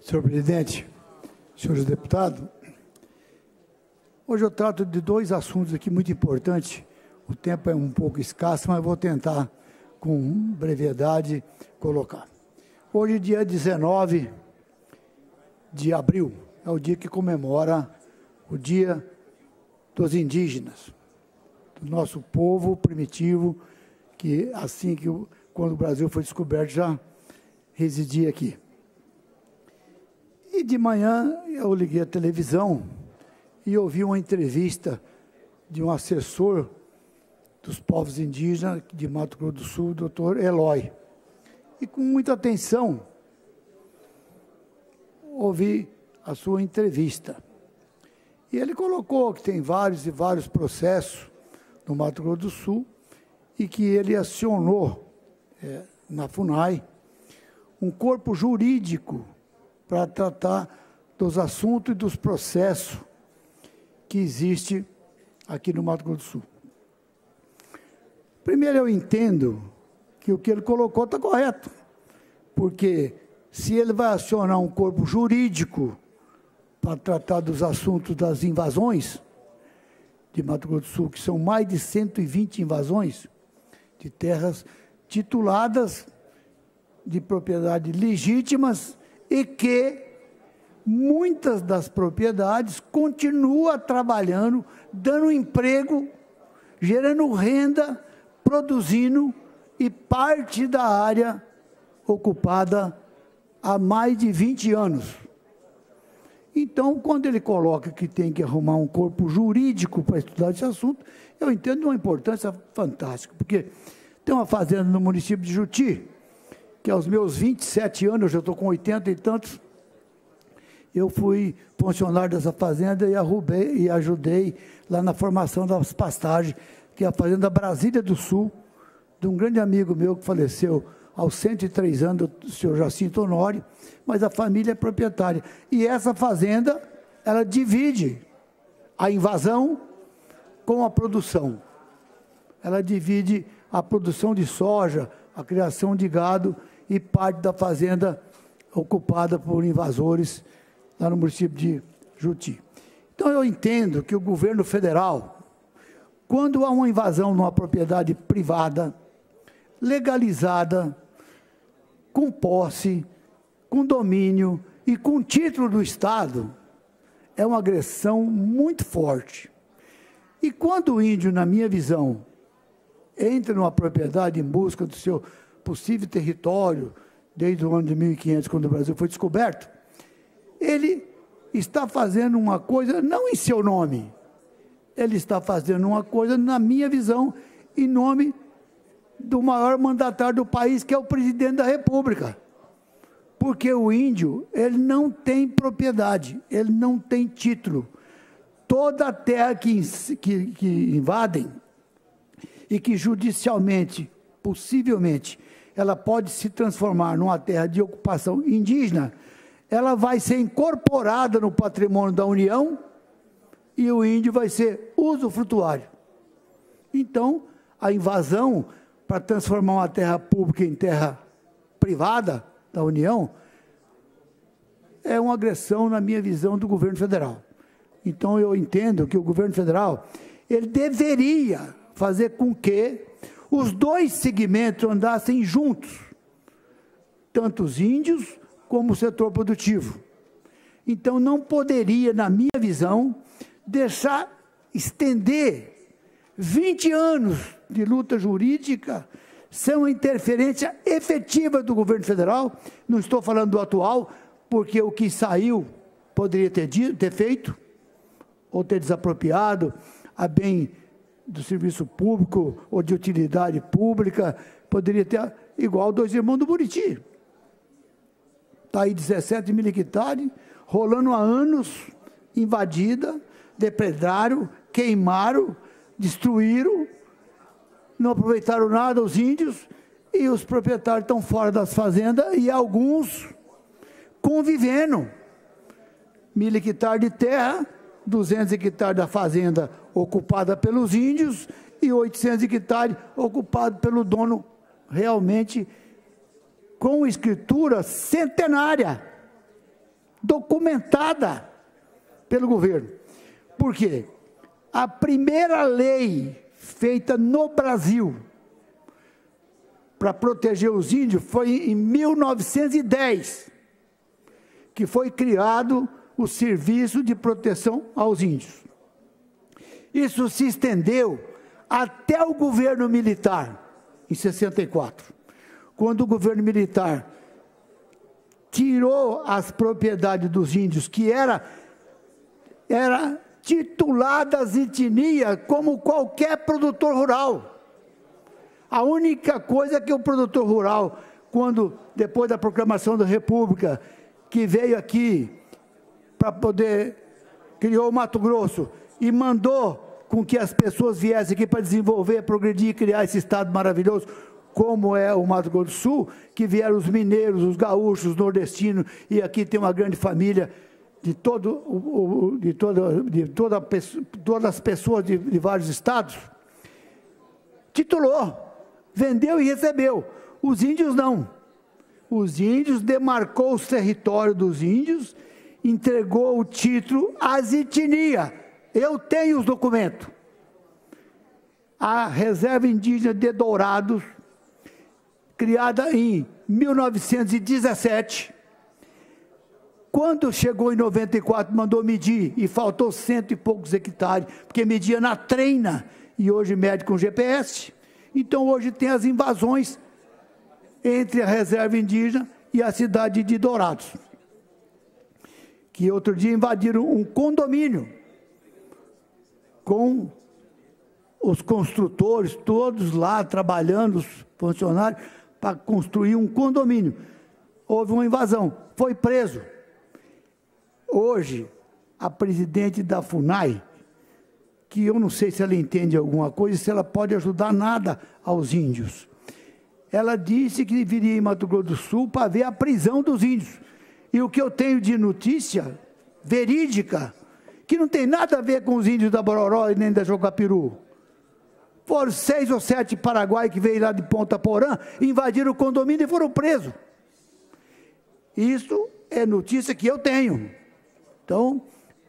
Senhor presidente, senhores deputados, hoje eu trato de dois assuntos aqui muito importantes. O tempo é um pouco escasso, mas vou tentar, com brevidade, colocar. Hoje, dia 19 de abril, é o dia que comemora o Dia dos Indígenas, do nosso povo primitivo, que assim que quando o Brasil foi descoberto já residia aqui. E de manhã eu liguei a televisão e ouvi uma entrevista de um assessor dos povos indígenas de Mato Grosso do Sul, doutor Eloy. E com muita atenção ouvi a sua entrevista. E ele colocou que tem vários e vários processos no Mato Grosso do Sul e que ele acionou na FUNAI um corpo jurídico para tratar dos assuntos e dos processos que existe aqui no Mato Grosso do Sul. Primeiro, eu entendo que o que ele colocou está correto, porque se ele vai acionar um corpo jurídico para tratar dos assuntos das invasões de Mato Grosso do Sul, que são mais de 120 invasões de terras tituladas de propriedade legítimas e que muitas das propriedades continuam trabalhando, dando emprego, gerando renda, produzindo e parte da área ocupada há mais de 20 anos. Então, quando ele coloca que tem que arrumar um corpo jurídico para estudar esse assunto, eu entendo uma importância fantástica, porque tem uma fazenda no município de Juti, que aos meus 27 anos, eu já estou com 80 e tantos, eu fui funcionário dessa fazenda e ajudei lá na formação das pastagens, que é a Fazenda Brasília do Sul, de um grande amigo meu que faleceu aos 103 anos, o senhor Jacinto Honório, mas a família é proprietária. E essa fazenda, ela divide a invasão com a produção. Ela divide a produção de soja, a criação de gado e parte da fazenda ocupada por invasores lá no município de Juti. Então, eu entendo que o governo federal, quando há uma invasão numa propriedade privada, legalizada, com posse, com domínio e com título do Estado, é uma agressão muito forte. E quando o índio, na minha visão, entra numa propriedade em busca do seu possível território, desde o ano de 1500, quando o Brasil foi descoberto, ele está fazendo uma coisa não em seu nome, ele está fazendo uma coisa, na minha visão, em nome do maior mandatário do país, que é o presidente da República. Porque o índio, ele não tem propriedade, ele não tem título. Toda a terra que invadem e que judicialmente, possivelmente, ela pode se transformar numa terra de ocupação indígena, ela vai ser incorporada no patrimônio da União e o índio vai ser usufrutuário. Então, a invasão para transformar uma terra pública em terra privada da União é uma agressão, na minha visão, do governo federal. Então, eu entendo que o governo federal, ele deveria fazer com que os dois segmentos andassem juntos, tanto os índios como o setor produtivo. Então, não poderia, na minha visão, deixar estender 20 anos de luta jurídica sem uma interferência efetiva do governo federal. Não estou falando do atual, porque o que saiu poderia ter feito, ou ter desapropriado a bem do serviço público ou de utilidade pública, poderia ter, igual Dois Irmãos do Buriti. Está aí 17 mil hectares, rolando há anos, invadida, depredaram, queimaram, destruíram, não aproveitaram nada os índios, e os proprietários estão fora das fazendas, e alguns convivendo. 1.000 hectares de terra, 200 hectares da fazenda ocupada pelos índios, e 800 hectares ocupados pelo dono realmente com escritura centenária. documentada pelo governo. Por quê? A primeira lei feita no Brasil para proteger os índios foi em 1910, que foi criado o Serviço de Proteção aos Índios. Isso se estendeu até o governo militar, em 64, quando o governo militar tirou as propriedades dos índios, que era tituladas etnia como qualquer produtor rural. A única coisa que o produtor rural, quando, depois da proclamação da República, que veio aqui para poder, criou o Mato Grosso e mandou com que as pessoas viessem aqui para desenvolver, progredir e criar esse estado maravilhoso, como é o Mato Grosso do Sul, que vieram os mineiros, os gaúchos, os nordestinos, e aqui tem uma grande família de todas as pessoas de vários estados, titulou, vendeu e recebeu. Os índios não. Os índios demarcou os territórios dos índios, entregou o título às etnias. Eu tenho os documentos. A Reserva Indígena de Dourados, criada em 1917, quando chegou em 94, mandou medir e faltou 100 e poucos hectares, porque media na treina e hoje mede com GPS. Então hoje tem as invasões entre a reserva indígena e a cidade de Dourados, que outro dia invadiram um condomínio com os construtores todos lá trabalhando, os funcionários, para construir um condomínio. Houve uma invasão, foi preso. Hoje, a presidente da FUNAI, que eu não sei se ela entende alguma coisa, se ela pode ajudar nada aos índios. Ela disse que viria em Mato Grosso do Sul para ver a prisão dos índios. E o que eu tenho de notícia verídica, que não tem nada a ver com os índios da Bororó e nem da Jocapiru. Foram 6 ou 7 paraguaios que veio lá de Ponta Porã, invadiram o condomínio e foram presos. Isso é notícia que eu tenho. Então,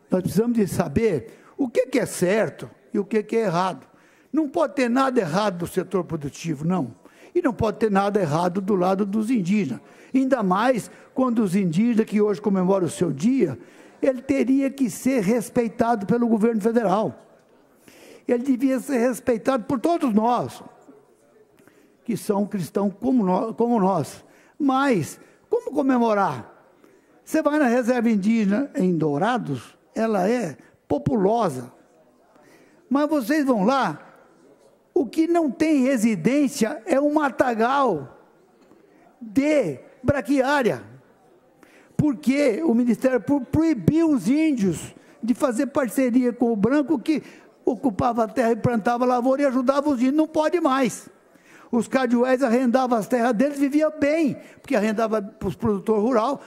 nós precisamos de saber o que é certo e o que é errado. Não pode ter nada errado do setor produtivo, não. E não pode ter nada errado do lado dos indígenas. Ainda mais quando os indígenas, que hoje comemoram o seu dia, ele teria que ser respeitado pelo governo federal. Ele devia ser respeitado por todos nós, que são cristãos como nós. Mas, como comemorar? Você vai na reserva indígena em Dourados, ela é populosa. Mas vocês vão lá, o que não tem residência é um matagal de braquiária. Porque o Ministério Público proibiu os índios de fazer parceria com o branco que ocupava a terra e plantava lavoura e ajudava os índios. Não pode mais. Os cadioés arrendavam as terras deles, viviam bem, porque arrendava para os produtores rurais,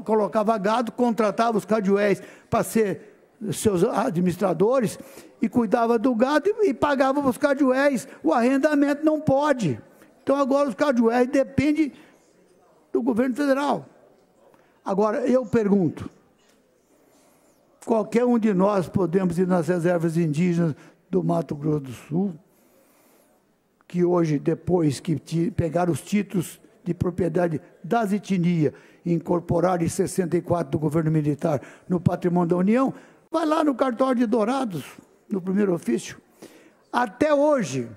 colocava gado, contratava os cadioés para ser seus administradores e cuidava do gado e pagava para os cadioés. O arrendamento não pode. Então agora os cadioés dependem do governo federal. Agora eu pergunto, qualquer um de nós podemos ir nas reservas indígenas do Mato Grosso do Sul, que hoje, depois que pegaram os títulos de propriedade das etnias e incorporaram em 64 do governo militar no patrimônio da União, vai lá no cartório de Dourados, no primeiro ofício. Até hoje,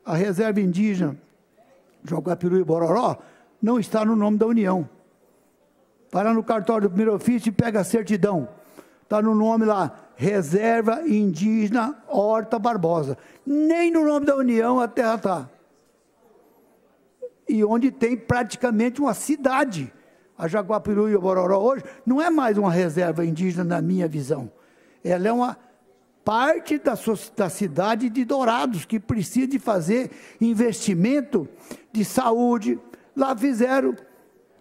a reserva indígena Jocapiru e Bororó não está no nome da União. Vai lá no cartório do primeiro ofício e pega a certidão. Está no nome lá, Reserva Indígena Horta Barbosa. Nem no nome da União a terra está. E onde tem praticamente uma cidade. A Jaguapiru e o Bororó hoje não é mais uma reserva indígena na minha visão. Ela é uma parte da cidade de Dourados, que precisa de fazer investimento de saúde. Lá fizeram,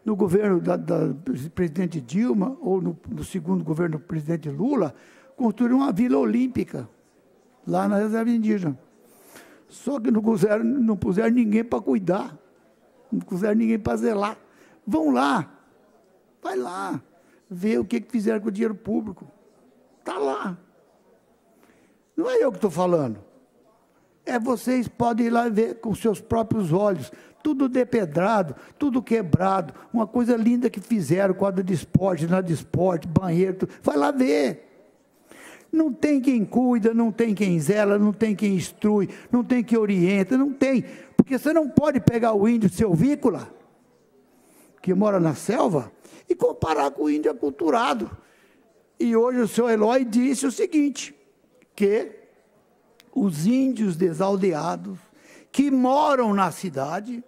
no governo da presidente Dilma, ou no segundo governo do presidente Lula, construíram uma vila olímpica, lá na reserva indígena. Só que não puseram ninguém para cuidar, não puseram ninguém para zelar. Vão lá, vai lá, ver o que fizeram com o dinheiro público. Está lá. Não é eu que estou falando. Vocês podem ir lá ver com seus próprios olhos. Tudo depedrado, tudo quebrado. Uma coisa linda que fizeram, quadra de esporte, nada de esporte, banheiro, tudo. Vai lá ver. Não tem quem cuida, não tem quem zela, não tem quem instrui, não tem quem orienta, não tem. Porque você não pode pegar o índio selvícola, que mora na selva, e comparar com o índio aculturado. E hoje o senhor Eloy disse o seguinte, que os índios desaldeados que moram na cidade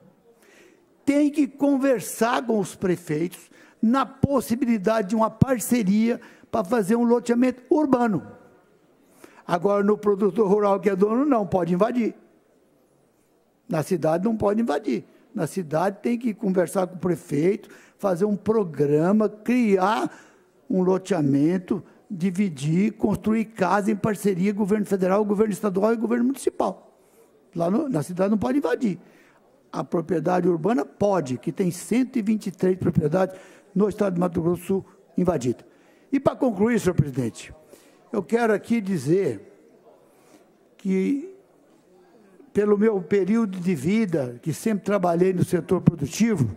têm que conversar com os prefeitos na possibilidade de uma parceria para fazer um loteamento urbano. Agora, no produtor rural que é dono, não pode invadir. Na cidade não pode invadir. Na cidade tem que conversar com o prefeito, fazer um programa, criar um loteamento, dividir, construir casa em parceria, governo federal, governo estadual e governo municipal. Lá na cidade não pode invadir. A propriedade urbana pode, que tem 123 propriedades no estado de Mato Grosso do Sul invadidas. E para concluir, senhor presidente, eu quero aqui dizer que, pelo meu período de vida, que sempre trabalhei no setor produtivo,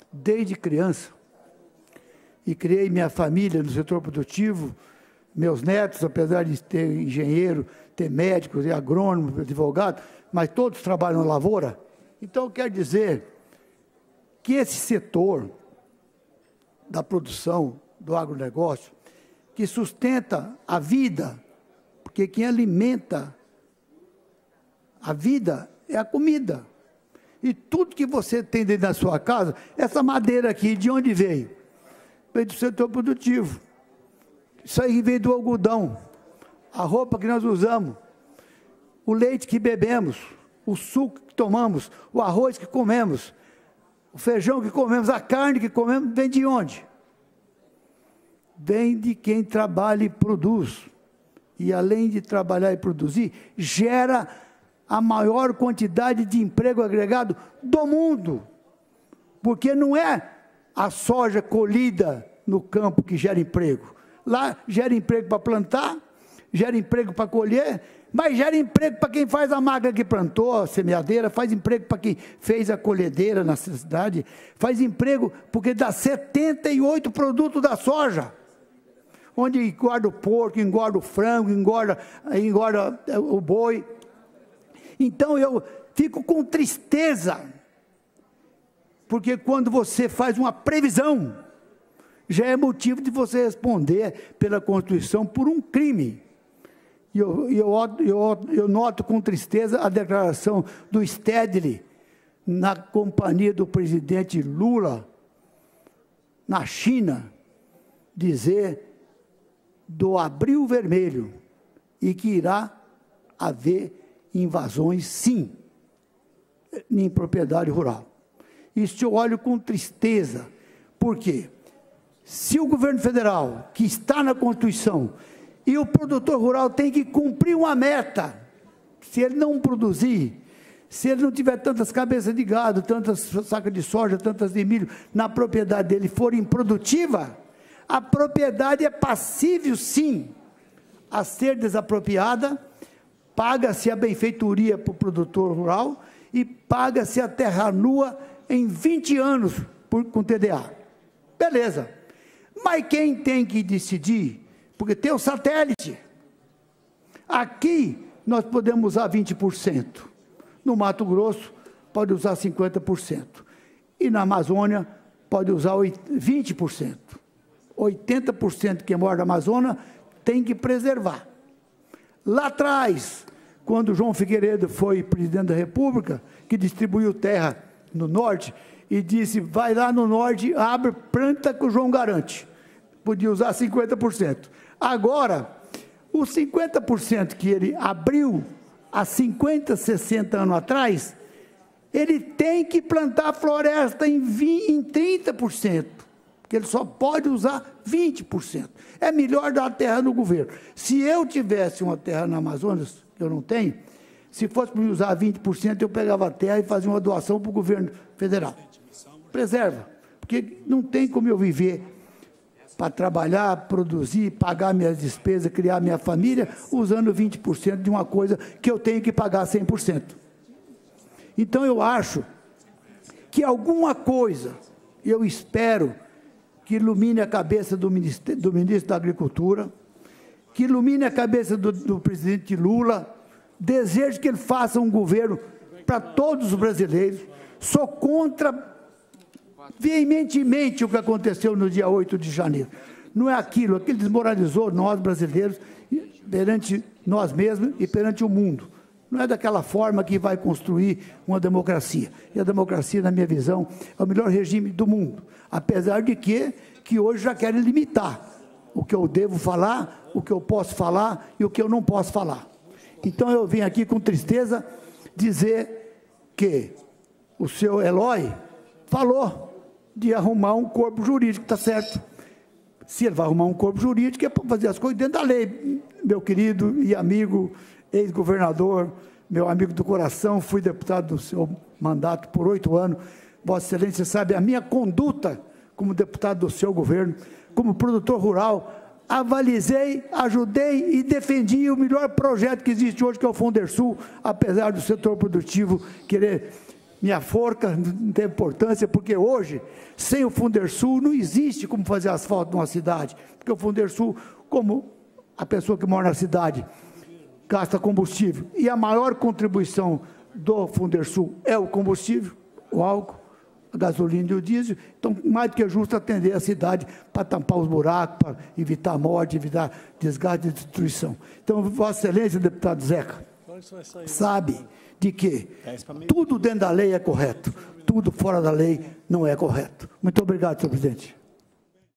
desde criança, e criei minha família no setor produtivo, meus netos, apesar de ter engenheiro, ter médico, ter agrônomo, advogado, mas todos trabalham na lavoura. Então, eu quero dizer que esse setor da produção, do agronegócio, que sustenta a vida, porque quem alimenta a vida é a comida. E tudo que você tem dentro da sua casa, essa madeira aqui, de onde veio? Veio do setor produtivo. Isso aí veio do algodão, a roupa que nós usamos, o leite que bebemos, o suco que tomamos, o arroz que comemos, o feijão que comemos, a carne que comemos, vem de onde? Vem de quem trabalha e produz. E além de trabalhar e produzir, gera a maior quantidade de emprego agregado do mundo. Porque não é a soja colhida no campo que gera emprego. Lá gera emprego para plantar, gera emprego para colher, mas gera emprego para quem faz a máquina que plantou, a semeadeira, faz emprego para quem fez a colhedeira na cidade, faz emprego porque dá 78 produtos da soja, onde engorda o porco, engorda o frango, engorda o boi. Então eu fico com tristeza, porque quando você faz uma previsão, já é motivo de você responder pela Constituição por um crime. E eu noto com tristeza a declaração do Stedley, na companhia do presidente Lula, na China, dizer do abril vermelho, e que irá haver invasões, sim, em propriedade rural. Isso eu olho com tristeza. Por quê? Se o governo federal, que está na Constituição, e o produtor rural tem que cumprir uma meta, se ele não produzir, se ele não tiver tantas cabeças de gado, tantas sacas de soja, tantas de milho, na propriedade dele for improdutiva, a propriedade é passível, sim, a ser desapropriada, paga-se a benfeitoria para o produtor rural e paga-se a terra nua em 20 anos com TDA. Beleza. Mas quem tem que decidir? Porque tem o satélite. Aqui nós podemos usar 20%. No Mato Grosso pode usar 50%. E na Amazônia pode usar 20%. 80% que mora na Amazônia tem que preservar. Lá atrás, quando João Figueiredo foi presidente da República, que distribuiu terra no norte, e disse, vai lá no norte, abre, planta que o João garante. Podia usar 50%. Agora, os 50% que ele abriu há 50, 60 anos atrás, ele tem que plantar floresta em 30%, porque ele só pode usar 20%. É melhor dar a terra no governo. Se eu tivesse uma terra na Amazonas, que eu não tenho, se fosse para usar 20%, eu pegava a terra e fazia uma doação para o governo federal. Preserva, porque não tem como eu viver para trabalhar, produzir, pagar minhas despesas, criar minha família, usando 20% de uma coisa que eu tenho que pagar 100%. Então, eu acho que alguma coisa, eu espero que ilumine a cabeça do ministro da Agricultura, que ilumine a cabeça do presidente Lula, desejo que ele faça um governo para todos os brasileiros. Sou contra veementemente o que aconteceu no dia 8 de janeiro. Não é aquilo que desmoralizou nós brasileiros perante nós mesmos e perante o mundo. Não é daquela forma que vai construir uma democracia. E a democracia, na minha visão, é o melhor regime do mundo. Apesar de que hoje já querem limitar o que eu devo falar, o que eu posso falar e o que eu não posso falar. Então, eu vim aqui com tristeza dizer que o seu Eloy falou de arrumar um corpo jurídico, está certo. Se ele vai arrumar um corpo jurídico, é para fazer as coisas dentro da lei. Meu querido e amigo ex-governador, meu amigo do coração, fui deputado do seu mandato por 8 anos. Vossa Excelência sabe a minha conduta como deputado do seu governo, como produtor rural, avalizei, ajudei e defendi o melhor projeto que existe hoje, que é o Fundersul, apesar do setor produtivo querer minha forca, não tem importância, porque hoje, sem o Fundersul, não existe como fazer asfalto numa cidade, porque o Fundersul, como a pessoa que mora na cidade, gasta combustível, e a maior contribuição do Fundersul é o combustível, o álcool, a gasolina e o diesel. Então, mais do que justo atender a cidade para tampar os buracos, para evitar a morte, evitar desgaste e destruição. Então, Vossa Excelência, deputado Zeca, sabe de que tudo dentro da lei é correto, tudo fora da lei não é correto. Muito obrigado, senhor presidente.